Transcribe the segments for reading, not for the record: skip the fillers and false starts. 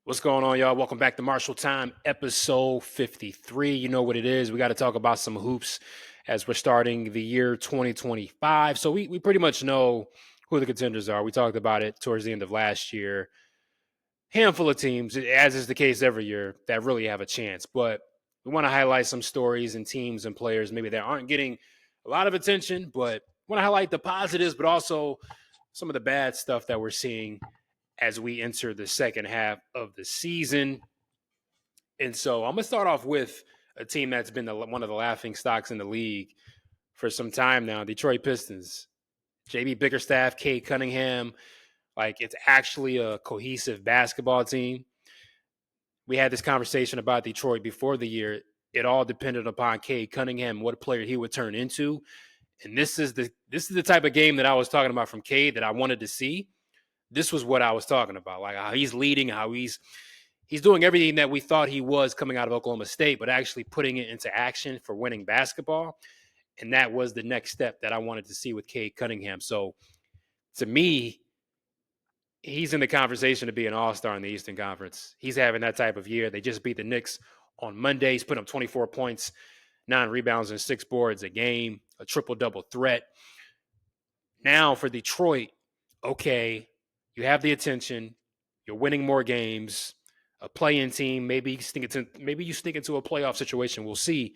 What's going on, y'all? Welcome back to Marshall Time, episode 53. You know what it is. We got to talk about some hoops as we're starting the year 2025. So we pretty much know who the contenders are. We talked about it towards the end of last year. Handful of teams, as is the case every year, that really have a chance. But we want to highlight some stories and teams and players maybe that aren't getting a lot of attention, but want to highlight the positives, but also some of the bad stuff that we're seeing as we enter the second half of the season. And so I'm going to start off with a team that's been one of the laughing stocks in the league for some time now, Detroit Pistons. JB Bickerstaff, Cade Cunningham, like it's actually a cohesive basketball team. We had this conversation about Detroit before the year. It all depended upon Cade Cunningham, what player he would turn into. And this is the type of game that I was talking about from Cade that I wanted to see. This was what I was talking about, like how he's leading, how he's doing everything that we thought he was coming out of Oklahoma State, but actually putting it into action for winning basketball. And that was the next step that I wanted to see with Cade Cunningham. So to me, he's in the conversation to be an all-star in the Eastern Conference. He's having that type of year. They just beat the Knicks on Monday. He's put up 24 points, 9 rebounds, and 6 boards a game, a triple-double threat. Now for Detroit, okay, you have the attention. You're winning more games. A play-in team, maybe you sneak into a playoff situation. We'll see.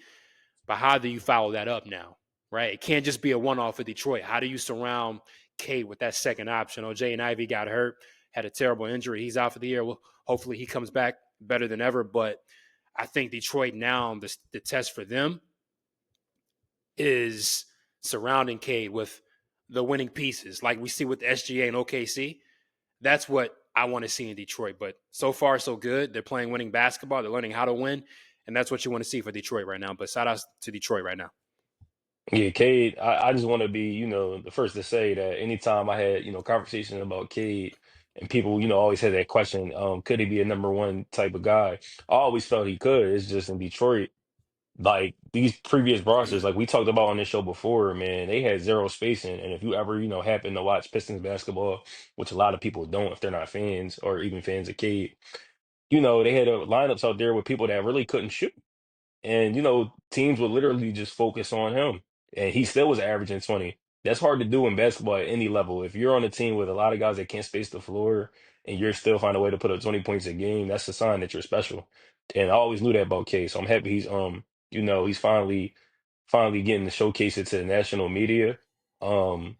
But how do you follow that up now? Right? It can't just be a one-off for Detroit. How do you surround Cade with that second option? OJ and Ivy got hurt, had a terrible injury. He's out for the year. Well, hopefully he comes back better than ever. But I think Detroit now, the test for them is surrounding Cade with the winning pieces, like we see with the SGA and OKC. That's what I want to see in Detroit. But so far, so good. They're playing winning basketball. They're learning how to win. And that's what you want to see for Detroit right now. But shout out to Detroit right now. Yeah, Cade, I just want to be, the first to say that anytime I had, conversation about Cade and people, always had that question, could he be a number one type of guy? I always felt he could. It's just in Detroit, like these previous rosters, like we talked about on this show before, man, they had zero spacing. And if you ever, happen to watch Pistons basketball, which a lot of people don't if they're not fans or even fans of Cade, they had lineups out there with people that really couldn't shoot. And teams would literally just focus on him. And he still was averaging 20. That's hard to do in basketball at any level. If you're on a team with a lot of guys that can't space the floor and you're still find a way to put up 20 points a game, that's a sign that you're special. And I always knew that about K. So I'm happy he's finally getting to showcase it to the national media. Um,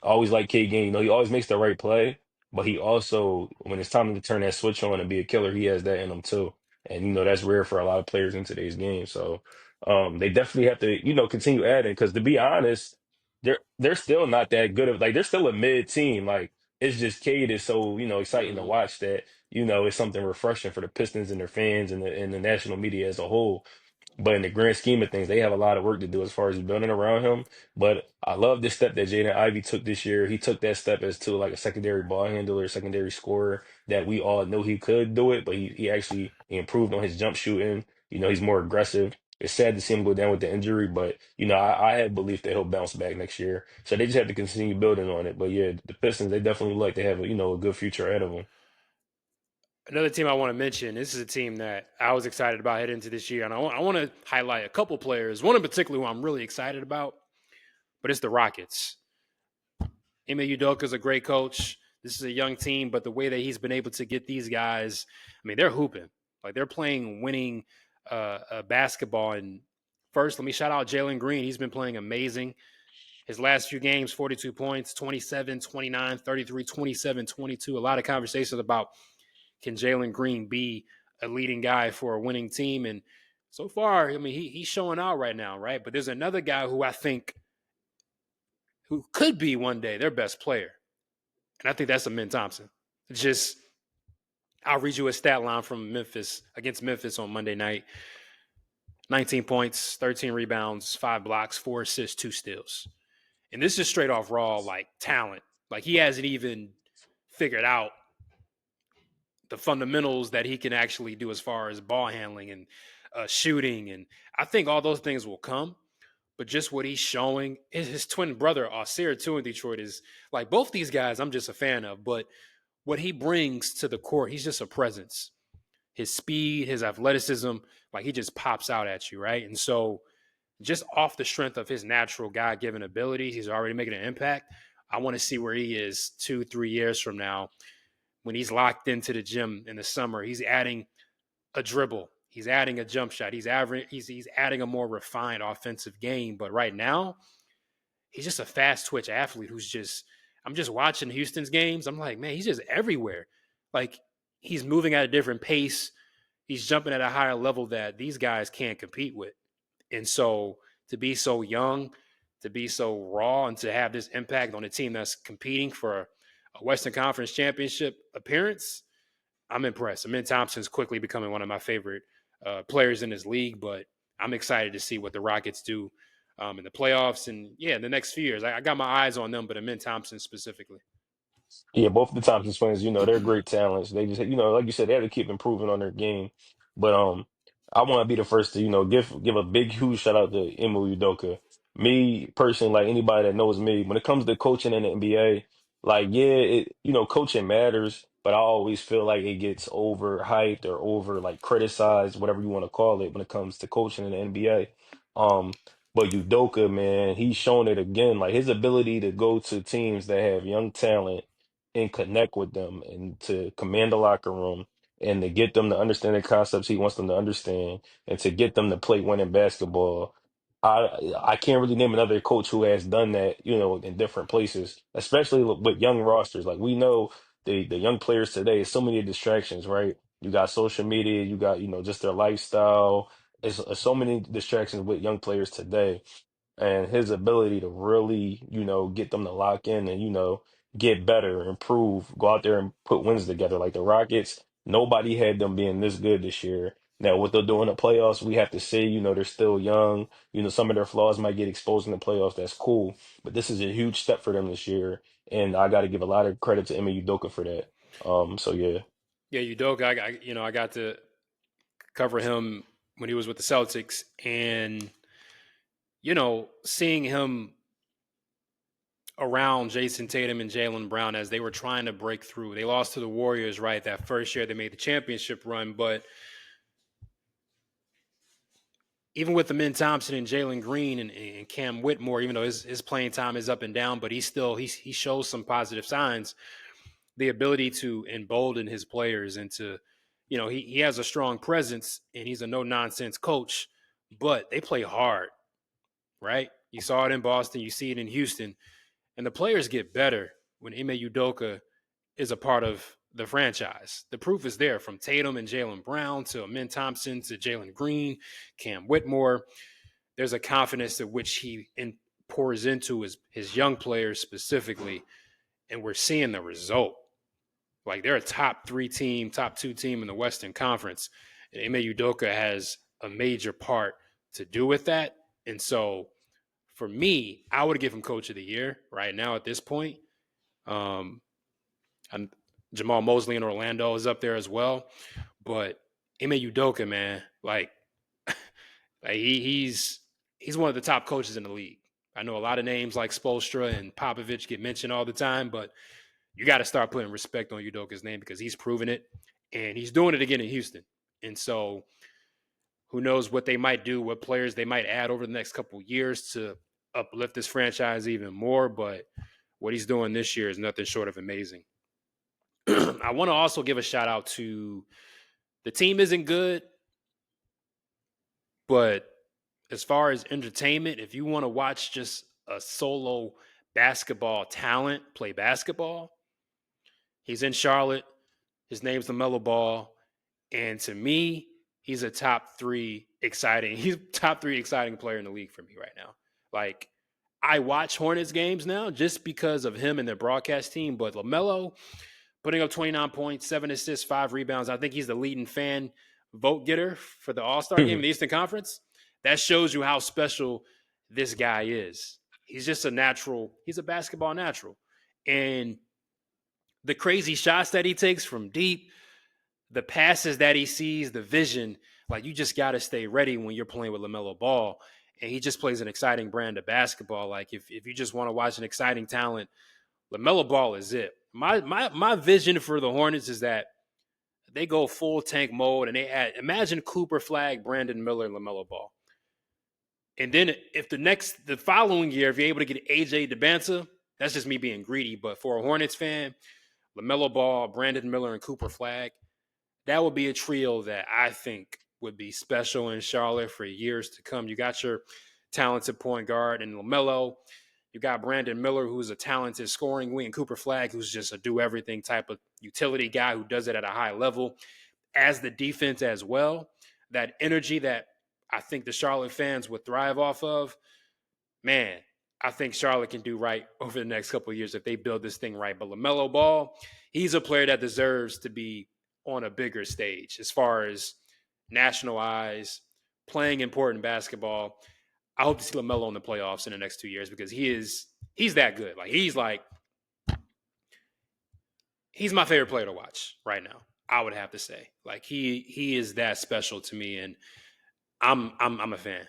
I always like K game. He always makes the right play, but he also, when it's time to turn that switch on and be a killer, he has that in him too. And that's rare for a lot of players in today's game. So they definitely have to, continue adding because to be honest, they're still not that good of like they're still a mid team. Like it's just Cade is so, exciting to Mm-hmm. watch that, it's something refreshing for the Pistons and their fans and the national media as a whole. But in the grand scheme of things, they have a lot of work to do as far as building around him. But I love the step that Jaden Ivey took this year. He took that step as to like a secondary ball handler, secondary scorer that we all knew he could do it, but he actually he improved on his jump shooting. He's more aggressive. It's sad to see him go down with the injury, but I have belief that he'll bounce back next year. So they just have to continue building on it. But yeah, the Pistons, they definitely look like they have a good future ahead of them. Another team I want to mention, this is a team that I was excited about heading into this year. And I want to highlight a couple players, one in particular who I'm really excited about, but it's the Rockets. Ime Udoka is a great coach. This is a young team, but the way that he's been able to get these guys, I mean, they're hooping. Like they're playing winning basketball. And first, let me shout out Jalen Green. He's been playing amazing. His last few games, 42 points, 27, 29, 33, 27, 22. A lot of conversations about can Jalen Green be a leading guy for a winning team? And so far, I mean, he's showing out right now, right? But there's another guy who I think who could be one day their best player. And I think that's Amin Thompson. It's just, I'll read you a stat line from Memphis against Memphis on Monday night. 19 points, 13 rebounds, 5 blocks, 4 assists, 2 steals. And this is straight off raw, like talent. Like he hasn't even figured out the fundamentals that he can actually do as far as ball handling and shooting. And I think all those things will come. But just what he's showing, his twin brother, Ausir, too, in Detroit, is like both these guys I'm just a fan of. But what he brings to the court, he's just a presence. his speed, his athleticism, like he just pops out at you, right? And so just off the strength of his natural God given abilities, he's already making an impact. I want to see where he is 2-3 years from now when he's locked into the gym in the summer. He's adding a dribble, he's adding a jump shot, he's adding a more refined offensive game. But right now, he's just a fast twitch athlete who's just, I'm just watching Houston's games. I'm like, man, he's just everywhere. Like he's moving at a different pace. He's jumping at a higher level that these guys can't compete with. And so to be so young, to be so raw, and to have this impact on a team that's competing for a Western Conference championship appearance, I'm impressed. Amin Thompson's quickly becoming one of my favorite players in this league, but I'm excited to see what the Rockets do in the playoffs and, yeah, in the next few years. I got my eyes on them, but Amin Thompson specifically. Yeah, both of the Thompson twins, they're great talents. They just, like you said, they have to keep improving on their game. But I want to be the first to, give a big, huge shout out to Emu Udoka. Me personally, like anybody that knows me, when it comes to coaching in the NBA, like yeah, coaching matters, but I always feel like it gets overhyped or over like criticized, whatever you want to call it, when it comes to coaching in the NBA. Um, but Udoka, man, he's shown it again. Like his ability to go to teams that have young talent and connect with them and to command the locker room and to get them to understand the concepts he wants them to understand and to get them to play winning basketball. I can't really name another coach who has done that, in different places, especially with young rosters. Like we know the young players today, so many distractions, right? You got social media, you got, just their lifestyle. It's so many distractions with young players today, and his ability to really, get them to lock in and, get better, improve, go out there and put wins together. Like the Rockets, nobody had them being this good this year. Now, what they'll do in the playoffs, we have to see, they're still young. Some of their flaws might get exposed in the playoffs. That's cool. But this is a huge step for them this year. And I got to give a lot of credit to Ime Udoka for that. So yeah. Yeah, Udoka, I got to cover him when he was with the Celtics, and seeing him around Jason Tatum and Jaylen Brown as they were trying to break through. They lost to the Warriors, right? That first year they made the championship run, but even with the Min Thompson and Jalen Green and Cam Whitmore, even though his playing time is up and down, but he shows some positive signs. The ability to embolden his players and to, he has a strong presence and he's a no nonsense coach, but they play hard, right? You saw it in Boston, you see it in Houston, and the players get better when Ime Udoka is a part of the franchise. The proof is there, from Tatum and Jaylen Brown to Amin Thompson to Jalen Green, Cam Whitmore. There's a confidence at which he pours into his young players specifically, and we're seeing the result. Like they're a top 2 team in the Western Conference, and Ime Udoka has a major part to do with that. And so, for me, I would give him Coach of the Year right now at this point. And Jamal Mosley in Orlando is up there as well. But Ime Udoka, man, like he's one of the top coaches in the league. I know a lot of names like Spoelstra and Popovich get mentioned all the time, but you got to start putting respect on Udoka's name because he's proven it, and he's doing it again in Houston. And so who knows what they might do, what players they might add over the next couple of years to uplift this franchise even more. But what he's doing this year is nothing short of amazing. I want to also give a shout out to the team isn't good, but as far as entertainment, if you want to watch just a solo basketball talent play basketball, he's in Charlotte. His name's LaMelo Ball. And to me, he's a top 3 exciting player in the league for me right now. Like, I watch Hornets games now just because of him and their broadcast team, but LaMelo putting up 29 points, 7 assists, 5 rebounds. I think he's the leading fan vote getter for the All-Star game in the Eastern Conference. That shows you how special this guy is. He's just a natural. He's a basketball natural. And the crazy shots that he takes from deep, the passes that he sees, the vision, like you just got to stay ready when you're playing with LaMelo Ball. And he just plays an exciting brand of basketball. Like if you just want to watch an exciting talent, LaMelo Ball is it. My vision for the Hornets is that they go full tank mode and they add, imagine Cooper Flag, Brandon Miller, and LaMelo Ball. And then if the following year, if you're able to get AJ DeBanza, that's just me being greedy. But for a Hornets fan, LaMelo Ball, Brandon Miller, and Cooper Flag, that would be a trio that I think would be special in Charlotte for years to come. You got your talented point guard in LaMelo. You got Brandon Miller, who's a talented scoring wing, and Cooper Flag, who's just a do-everything type of utility guy who does it at a high level. As the defense as well, that energy that I think the Charlotte fans would thrive off of, man, I think Charlotte can do right over the next couple of years if they build this thing right. But LaMelo Ball, he's a player that deserves to be on a bigger stage as far as national eyes, playing important basketball. I hope to see LaMelo in the playoffs in the next 2 years because he's that good. He's my favorite player to watch right now. I would have to say, he is that special to me, and I'm a fan.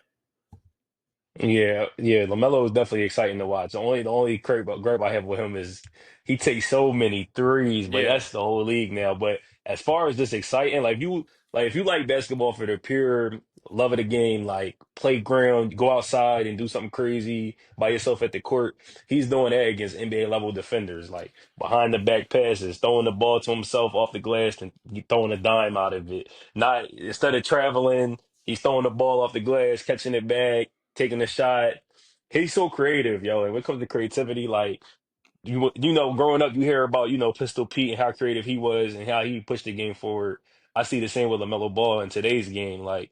Yeah, yeah, LaMelo is definitely exciting to watch. The only gripe I have with him is he takes so many threes, but Yeah. that's the whole league now. But as far as just exciting, like if you like basketball for the pure love of the game, like playground, go outside and do something crazy by yourself at the court, he's doing that against NBA level defenders, like behind the back passes, throwing the ball to himself off the glass and throwing a dime out of it. Not instead of traveling, he's throwing the ball off the glass, catching it back, taking a shot. He's so creative, yo. And when it comes to creativity, like growing up, you hear about Pistol Pete and how creative he was and how he pushed the game forward. I see the same with LaMelo Ball in today's game. Like,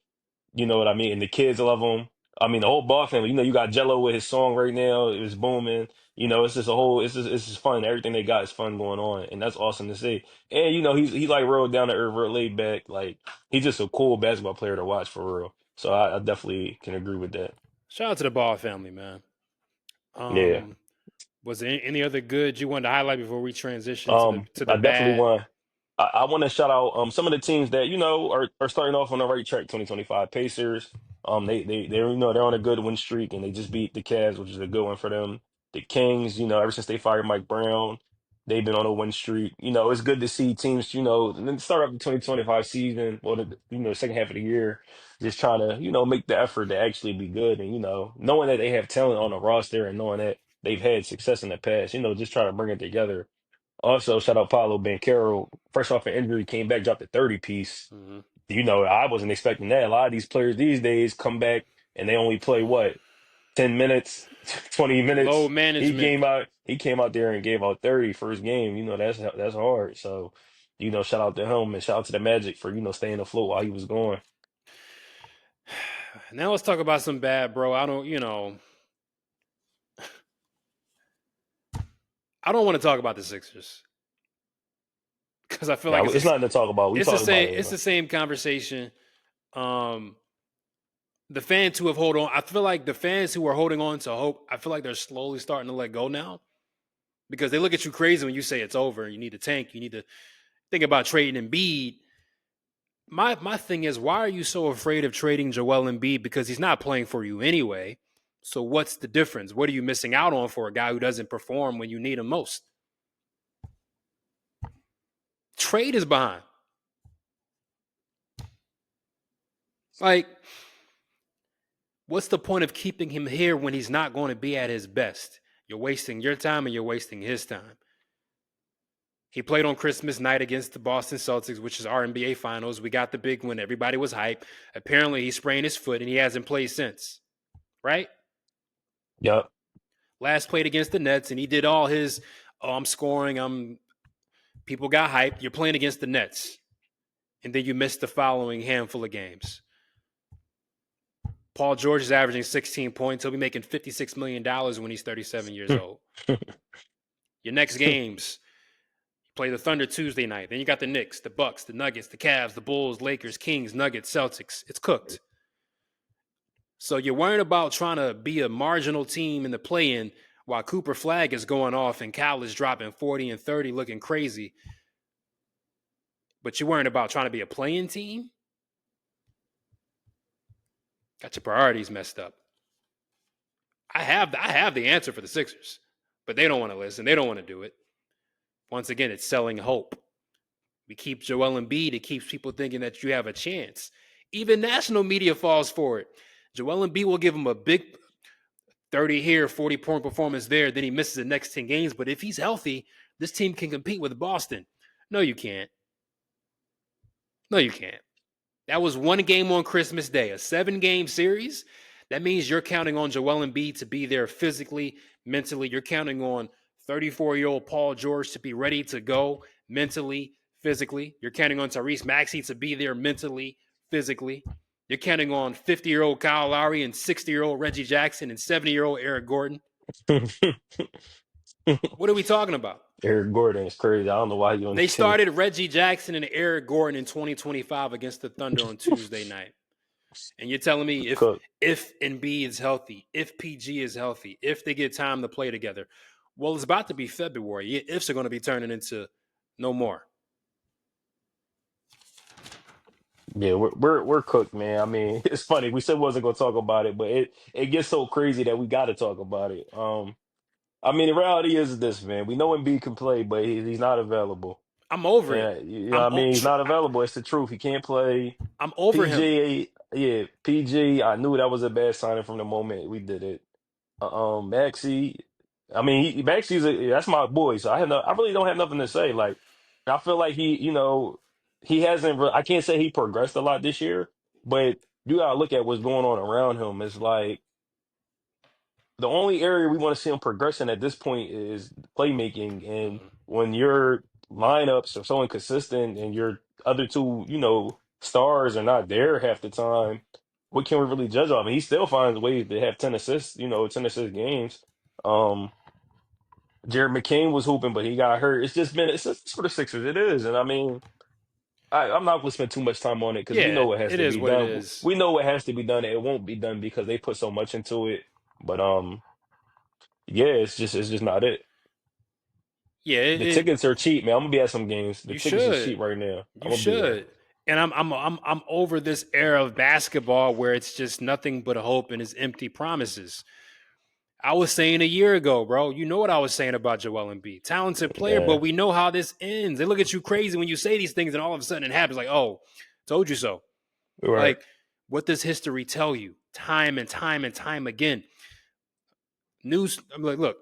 you know what I mean? And the kids love him. I mean, the whole Ball family. You got Jello with his song right now. It was booming. It's just a whole. It's just fun. Everything they got is fun going on, and that's awesome to see. And he's like real down to earth, real laid back. Like he's just a cool basketball player to watch for real. So I definitely can agree with that. Shout out to the Ball family, man. Yeah. Um, was there any other good you wanted to highlight before we transition to the I definitely bad? want. I want to shout out some of the teams that are starting off on the right track. 2025 Pacers. They're they're on a good win streak and they just beat the Cavs, which is a good one for them. The Kings, ever since they fired Mike Brown, they've been on a win streak. It's good to see teams, and then start up the 2025 season, or the second half of the year, just trying to make the effort to actually be good and knowing that they have talent on the roster and knowing that they've had success in the past, just trying to bring it together. Also, shout out Paolo Banchero. Fresh off an injury, came back, dropped a 30 piece. Mm-hmm. I wasn't expecting that. A lot of these players these days come back and they only play what, 10 minutes, 20 Low minutes. management. He came out there and gave out 30 first game. That's hard. So, shout out to him and shout out to the Magic for, staying afloat while he was going. Now let's talk about some bad, bro. I don't want to talk about the Sixers because I feel like Now, it's nothing to talk about. We it's the talked about same it. it's the same conversation. The fans who have hold on, I feel like the fans who are holding on to hope, I feel like they're slowly starting to let go now because they look at you crazy when you say it's over. You need to tank. You need to think about trading Embiid. My thing is, why are you so afraid of trading Joel Embiid? Because he's not playing for you anyway. So what's the difference? What are you missing out on for a guy who doesn't perform when you need him most? Trade is behind. Like, what's the point of keeping him here when he's not going to be at his best? You're wasting your time and you're wasting his time. He played on Christmas night against the Boston Celtics, which is our NBA Finals. We got the big win. Everybody was hyped. Apparently, he sprained his foot and he hasn't played since, right? Yep. Last played against the Nets and he did all his, I'm scoring, people got hyped. You're playing against the Nets. And then you missed the following handful of games. Paul George is averaging 16 points. He'll be making $56 million when he's 37 years old. Your next games, you play the Thunder Tuesday night. Then you got the Knicks, the Bucks, the Nuggets, the Cavs, the Bulls, Lakers, Kings, Nuggets, Celtics. It's cooked. So you're worrying about trying to be a marginal team in the play-in while Cooper Flag is going off and Cal is dropping 40 and 30 looking crazy. But you're worrying about trying to be a play-in team? Got your priorities messed up. I have the answer for the Sixers, but they don't want to listen. They don't want to do it. Once again, it's selling hope. We keep Joel Embiid. It keeps people thinking that you have a chance. Even national media falls for it. Joel Embiid will give him a big 30 here, 40-point performance there. Then he misses the next 10 games. But if he's healthy, this team can compete with Boston. No, you can't. No, you can't. That was one game on Christmas Day, a 7-game series. That means you're counting on Joel Embiid to be there physically, mentally. You're counting on 34-year-old Paul George to be ready to go mentally, physically. You're counting on Tyrese Maxey to be there mentally, physically. You're counting on 50-year-old Kyle Lowry and 60-year-old Reggie Jackson and 70-year-old Eric Gordon. What are we talking about? Eric Gordon is crazy. I don't know why you on They this team. started Reggie Jackson and Eric Gordon in 2025 against the Thunder on Tuesday night. And you're telling me if Embiid is healthy, if PG is healthy, if they get time to play together, well, it's about to be February. Ifs are going to be turning into no more. Yeah, we're cooked, man. I mean, it's funny. We said we wasn't gonna talk about it, but it gets so crazy that we got to talk about it. I mean, the reality is this, man. We know Embiid can play, but he's not available. I'm over it. And you know what I mean, he's not available. It's the truth. He can't play. I'm over him. PG, yeah, PG. I knew that was a bad signing from the moment we did it. Maxi. I mean, that's my boy. So I really don't have nothing to say. Like, I feel like he hasn't. I can't say he progressed a lot this year, but you gotta look at what's going on around him. It's like the only area we want to see him progressing at this point is playmaking. And when your lineups are so inconsistent and your other two, stars are not there half the time, what can we really judge on? I mean, he still finds ways to have 10 assists, 10 assist games. Um, Jared McCain was hooping, but he got hurt. It's for the Sixers. It is. And I mean, I'm not going to spend too much time on it because we Yeah, know what has it to is be what it done. is. We know what has to be done. And it won't be done because they put so much into it. But yeah, it's just not it. Yeah, The tickets are cheap, man. I'm gonna be at some games. The you tickets is should. cheap right now. I'm You gonna be there. should. And I'm over this era of basketball where it's just nothing but hope and it's empty promises. I was saying a year ago, bro. You know what I was saying about Joel Embiid. Talented player, but Yeah, we know how this ends. They look at you crazy when you say these things, and all of a sudden it happens. Like, oh, told you so. right. Like, what does history tell you? Time and time and time again. I'm like, look,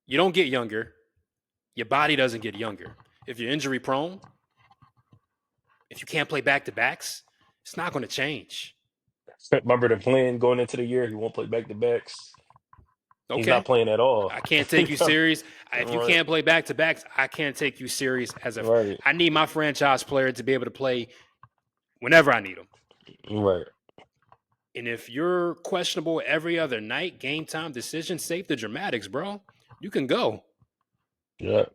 you don't get younger. Your body doesn't get younger. If you're injury prone, if you can't play back to backs, it's not going to change. Remember the plan going into the year. He won't play back to backs. He's not Okay. playing at all. I can't take you serious. If you Right, can't play back to backs, I can't take you serious right, I need my franchise player to be able to play whenever I need him. right. And if you're questionable every other night, game time decision, save the dramatics, bro. You can go. Yeah.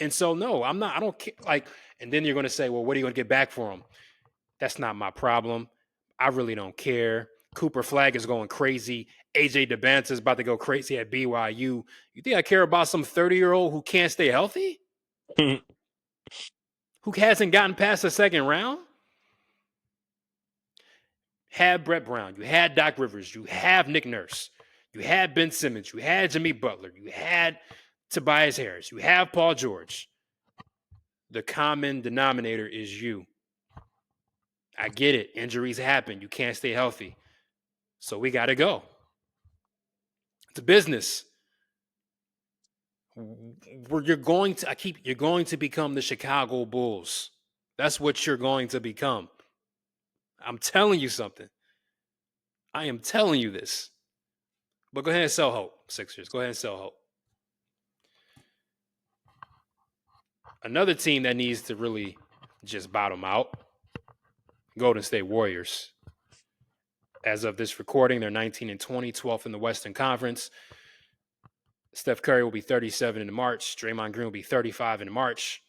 And so, no, I'm not. I don't care. Like, and then you're going to say, well, what are you going to get back for him? That's not my problem. I really don't care. Cooper Flag is going crazy. AJ DeBantis is about to go crazy at BYU. You think I care about some 30-year-old who can't stay healthy? Who hasn't gotten past the second round? Had Brett Brown. You had Doc Rivers. You have Nick Nurse. You had Ben Simmons. You had Jimmy Butler. You had Tobias Harris. You have Paul George. The common denominator is you. I get it. Injuries happen. You can't stay healthy. So we got to go. It's a business. You're going to become the Chicago Bulls. That's what you're going to become. I'm telling you something. I am telling you this. But go ahead and sell hope, Sixers. Go ahead and sell hope. Another team that needs to really just bottom out, Golden State Warriors. As of this recording, they're 19 and 20, 12th in the Western Conference. Steph Curry will be 37 in March. Draymond Green will be 35 in March.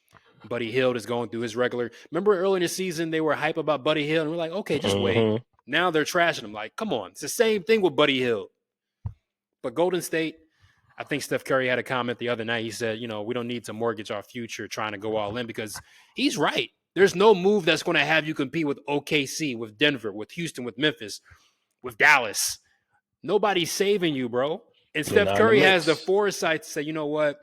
Buddy Hield is going through his regular. Remember early in the season, they were hype about Buddy Hield, and we're like, okay, just wait. Now they're trashing him. Like, come on. It's the same thing with Buddy Hield. But Golden State, I think Steph Curry had a comment the other night. He said, we don't need to mortgage our future trying to go all in, because he's right. There's no move that's going to have you compete with OKC, with Denver, with Houston, with Memphis, with Dallas. Nobody's saving you, bro. And Steph Curry has the foresight to say, you know what?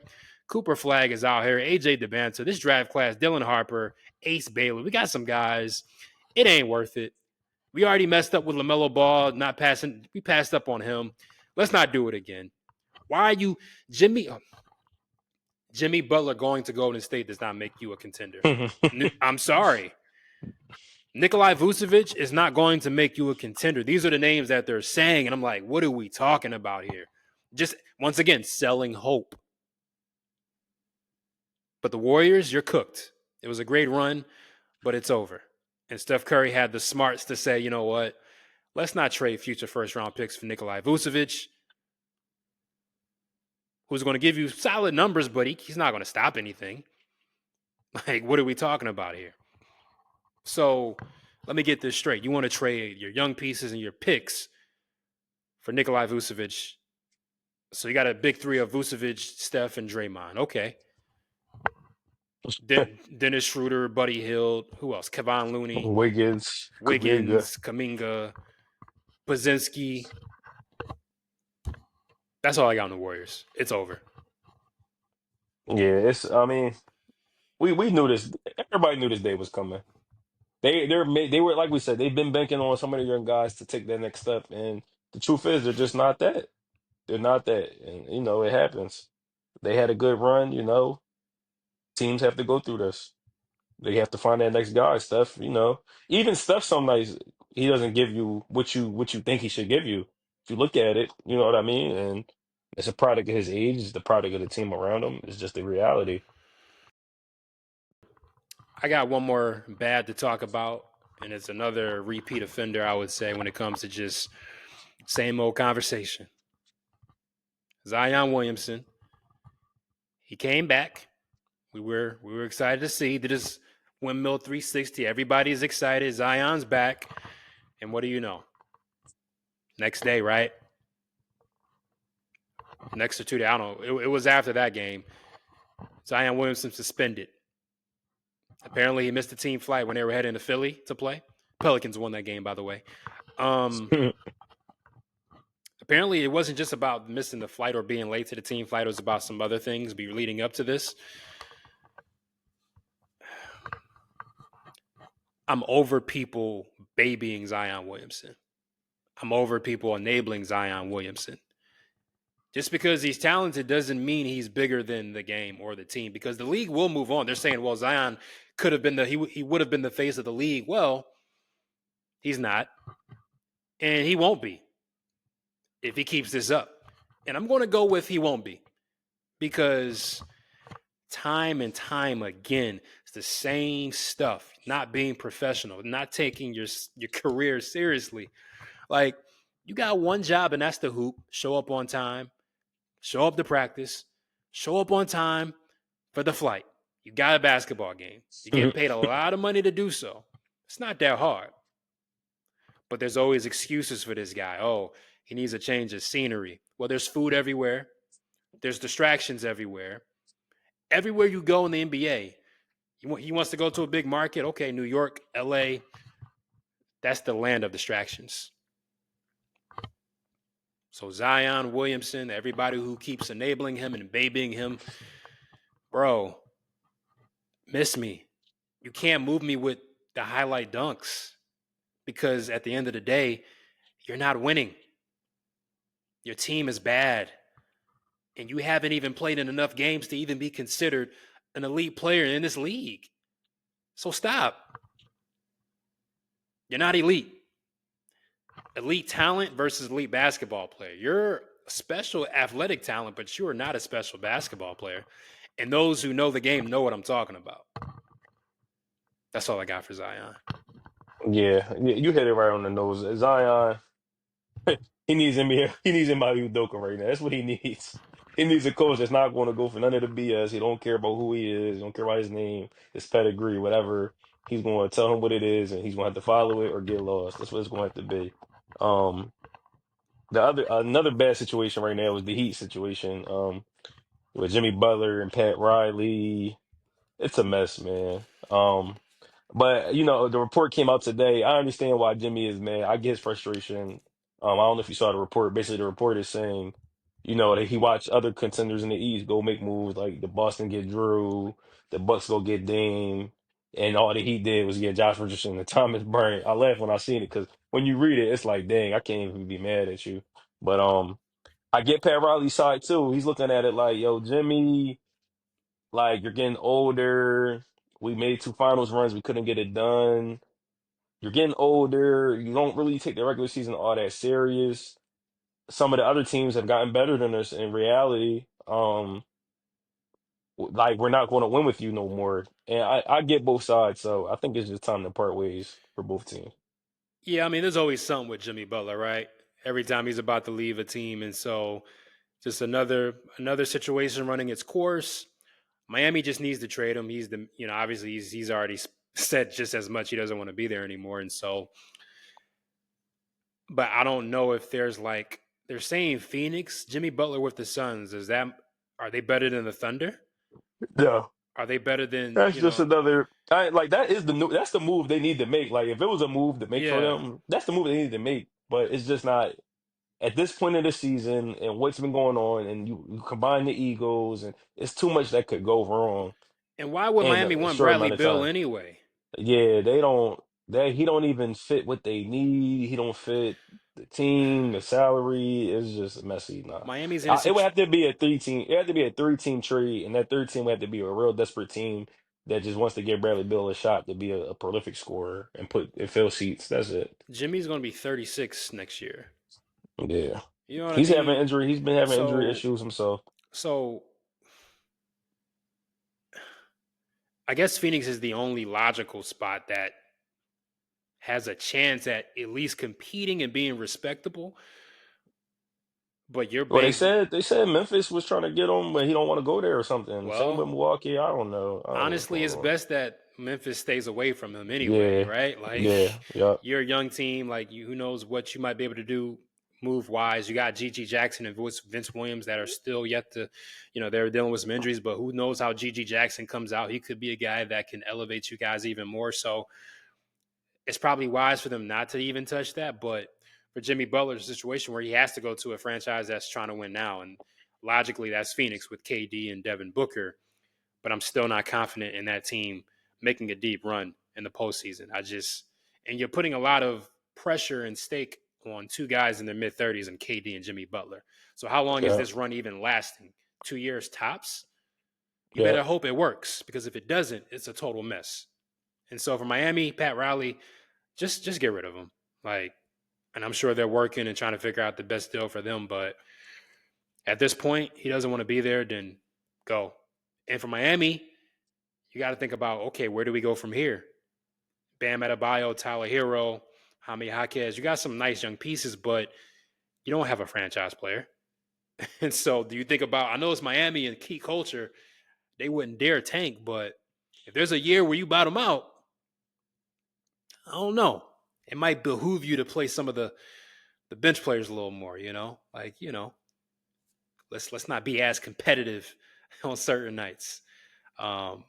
Cooper Flag is out here. AJ DeBanter, this draft class, Dylan Harper, Ace Bailey. We got some guys. It ain't worth it. We already messed up with LaMelo Ball, not passing. We passed up on him. Let's not do it again. Why are you, Jimmy? Jimmy Butler going to Golden State does not make you a contender. I'm sorry. Nikolai Vucevic is not going to make you a contender. These are the names that they're saying, and I'm like, what are we talking about here? Just once again, selling hope. But the Warriors, you're cooked. It was a great run, but it's over. And Steph Curry had the smarts to say, you know what? Let's not trade future first-round picks for Nikolai Vucevic, who's going to give you solid numbers, but he's not going to stop anything. Like, what are we talking about here? So let me get this straight. You want to trade your young pieces and your picks for Nikolai Vucevic. So you got a big three of Vucevic, Steph, and Draymond. Okay. Dennis Schroeder, Buddy Hield, who else? Kevon Looney, Wiggins, Kuminga, Pazinski. That's all I got on the Warriors. It's over. Yeah, I mean, we knew this. Everybody knew this day was coming. They were like we said, they've been banking on some of the young guys to take that next step, and the truth is they're just not that. They're not that, and it happens. They had a good run. Teams have to go through this. They have to find that next guy. Steph, even Steph, some nights he doesn't give you what you think he should give you. If you look at it, you know what I mean, and it's a product of his age. It's the product of the team around him. It's just the reality. I got one more bad to talk about, and it's another repeat offender, I would say, when it comes to just same old conversation. Zion Williamson. He came back. We were excited to see. Did his windmill 360. Everybody's excited. Zion's back. And what do you know? Next day, right? Next or 2 days. I don't know. It was after that game. Zion Williamson suspended. Apparently, he missed the team flight when they were heading to Philly to play. Pelicans won that game, by the way. Apparently, it wasn't just about missing the flight or being late to the team flight. It was about some other things leading up to this. I'm over people babying Zion Williamson. I'm over people enabling Zion Williamson. Just because he's talented doesn't mean he's bigger than the game or the team, because the league will move on. They're saying, well, Zion could have been he would have been the face of the league. Well, he's not. And he won't be if he keeps this up. And I'm going to go with he won't be, because time and time again, it's the same stuff. Not being professional, not taking your career seriously. Like, you got one job, and that's the hoop. Show up on time, show up to practice, show up on time for the flight. You got a basketball game. You get paid a lot of money to do so. It's not that hard. But there's always excuses for this guy. Oh, he needs a change of scenery. Well, there's food everywhere. There's distractions everywhere. Everywhere you go in the NBA, he wants to go to a big market. Okay, New York, LA, that's the land of distractions. So Zion Williamson, everybody who keeps enabling him and babying him, bro, miss me. You can't move me with the highlight dunks, because at the end of the day, you're not winning. Your team is bad. And you haven't even played in enough games to even be considered an elite player in this league. So stop. You're not elite. Elite talent versus elite basketball player. You're a special athletic talent, but you are not a special basketball player. And those who know the game know what I'm talking about. That's all I got for Zion. Yeah, you hit it right on the nose. Zion, he needs NBA. He needs Ime Udoka right now. That's what he needs. He needs a coach that's not going to go for none of the BS. He don't care about who he is. He don't care about his name, his pedigree, whatever. He's going to tell him what it is, and he's going to have to follow it or get lost. That's what it's going to have to be. Um, another bad situation right now is the Heat situation. With Jimmy Butler and Pat Riley, it's a mess, man. But the report came out today. I understand why Jimmy is mad. I get his frustration. I don't know if you saw the report. Basically, the report is saying, you know, that he watched other contenders in the East go make moves, like the Boston get Drew, the Bucks go get Dame, and all that he did was get Josh Richardson and Thomas Bryant. I laugh when I seen it because when you read it, it's like, dang, I can't even be mad at you. But I get Pat Riley's side too. He's looking at it like, yo, Jimmy, like you're getting older. We made two finals runs, we couldn't get it done. You're getting older. You don't really take the regular season all that serious. Some of the other teams have gotten better than us in reality. Like we're not going to win with you no more. And I get both sides, so I think it's just time to part ways for both teams. Yeah, I mean, there's always something with Jimmy Butler, right? Every time he's about to leave a team, and so just another situation running its course. Miami just needs to trade him. He's the obviously he's already said just as much he doesn't want to be there anymore, and so. But I don't know if there's like they're saying Phoenix, Jimmy Butler with the Suns. Are they better than the Thunder? Yeah, Are they better than that's just another. Like that is the new. That's the move they need to make. Like if it was a move to make for Yeah. them, that's the move they need to make. But it's just not at this point of the season and what's been going on, and you combine the Eagles, and it's too much that could go wrong And why would in Miami a want short Bradley amount of Beal time. anyway? Yeah, they don't. He don't even fit what they need. He don't fit the team, the salary. It's just messy. Nah, Miami's in a it would situ- have to be a 3 team. It had to be a 3 team trade, and that third team would have to be a real desperate team that just wants to give Bradley Beal a shot to be a prolific scorer and fill seats. That's it. Jimmy's going to be 36 next year. Yeah, You know what I he's having mean? injury. He's been having injury So issues himself. so I guess Phoenix is the only logical spot that has a chance at least competing and being respectable. But you're Well, big. they said Memphis was trying to get him, but he don't want to go there or something. Same with Well, Milwaukee. I don't know. I don't know what's honestly, going it's on. best that Memphis stays away from him anyway, Yeah, right? Like yeah, yeah. you're a young team, like who knows what you might be able to do move wise. You got Gigi Jackson and Vince Williams that are still yet to, they're dealing with some injuries, but who knows how Gigi Jackson comes out? He could be a guy that can elevate you guys even more. So it's probably wise for them not to even touch that. But for Jimmy Butler's situation where he has to go to a franchise that's trying to win now, and logically that's Phoenix with KD and Devin Booker, but I'm still not confident in that team making a deep run in the postseason. And you're putting a lot of pressure and stake on two guys in their mid 30s and KD and Jimmy Butler. So how long is Yeah, this run even lasting? 2 years tops? You yeah, better hope it works because if it doesn't, it's a total mess. And so for Miami, Pat Riley, just get rid of him. Like, and I'm sure they're working and trying to figure out the best deal for them. But at this point, he doesn't want to be there. Then go. And for Miami, you got to think about okay, where do we go from here? Bam Adebayo, Tyler Hero, Jaime Jaquez. You got some nice young pieces, but you don't have a franchise player. And so, do you think about? I know it's Miami and key culture. They wouldn't dare tank, but if there's a year where you bottom out, I don't know. It might behoove you to play some of the bench players a little more. Let's not be as competitive on certain nights. Um,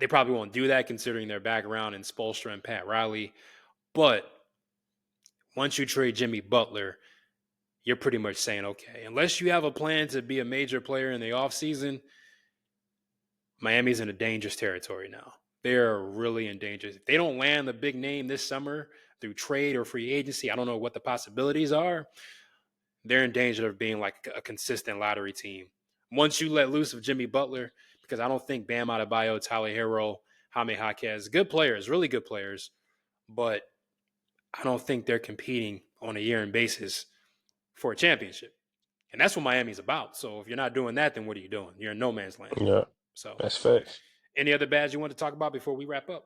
they probably won't do that considering their background in Spoelstra and Pat Riley. But once you trade Jimmy Butler, you're pretty much saying, okay, unless you have a plan to be a major player in the offseason, Miami's in a dangerous territory now. They're really in danger. If they don't land the big name this summer through trade or free agency, I don't know what the possibilities are. They're in danger of being like a consistent lottery team. Once you let loose of Jimmy Butler, because I don't think Bam Adebayo, Tyler Hero, Jaime Jaquez, good players, really good players, but I don't think they're competing on a year-end basis for a championship. And that's what Miami's about. So if you're not doing that, then what are you doing? You're in no man's land. yeah. So That's facts. any other bads you want to talk about before we wrap up?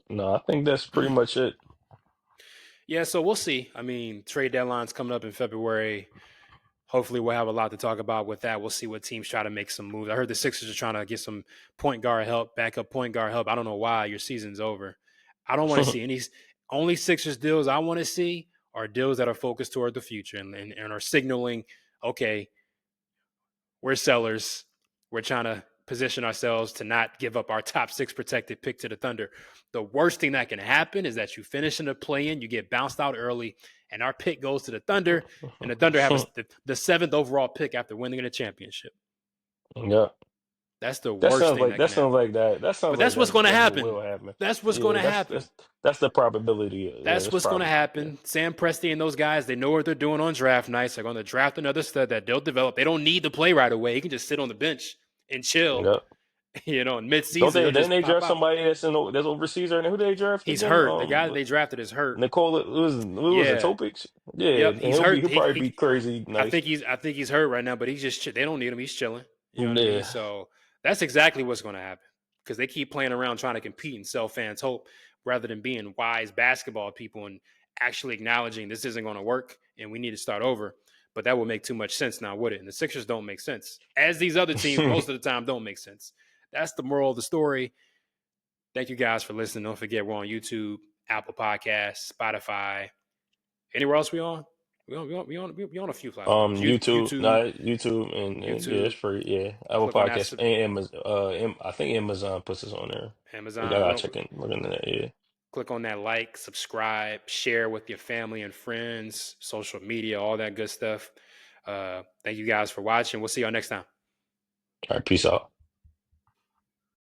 No, I think that's pretty much it. Yeah, so we'll see. I mean, trade deadline's coming up in February. Hopefully, we'll have a lot to talk about with that. We'll see what teams try to make some moves. I heard the Sixers are trying to get some point guard help, backup point guard help. I don't know why. Your season's over. I don't want to see any. Only Sixers deals I want to see are deals that are focused toward the future and are signaling, okay, we're sellers. We're trying to position ourselves to not give up our top 6 protected pick to the Thunder. The worst thing that can happen is that you finish in the play-in, you get bounced out early, and our pick goes to the Thunder, and the Thunder have the 7th overall pick after winning a championship. Yeah. That's the worst thing that can happen. That sounds But like that's what's going to that happen. will happen. That's what's going Yeah, to happen. that's the probability. Yeah, That's that's what's going to probably. Yeah. happen. Sam Presti and those guys, they know what they're doing on draft nights. They're going to draft another stud that they'll develop. They don't need to play right away. He can just sit on the bench and chill. Yeah. In Don't midseason, they? he'll Didn't just they pop draft out. somebody that's overseas right now? Who they drafted He's again? hurt. The guy that they drafted is hurt. Nicole. Who was it? Yeah. Topic. Yeah, Yep. and He's hurt. he'll probably be crazy I nice. think he's hurt right now, but he's just they don't need him. He's chilling. You know what I Yeah. mean? So that's exactly what's going to happen because they keep playing around trying to compete and sell fans hope rather than being wise basketball people and actually acknowledging this isn't going to work and we need to start over. But that would make too much sense now, would it? And the Sixers don't make sense, as these other teams most of the time don't make sense. That's the moral of the story. Thank you guys for listening. Don't forget we're on YouTube, Apple Podcasts, Spotify. Anywhere else we on? We on a few platforms. YouTube, YouTube, YouTube, and yeah, it's YouTube. free. Yeah, Apple Click on that. Podcasts and Amazon. I think Amazon puts us on there. I Amazon. gotta look into that. Yeah. Click on that like, subscribe, share with your family and friends, social media, all that good stuff. Thank you guys for watching. We'll see y'all next time. All right, peace out.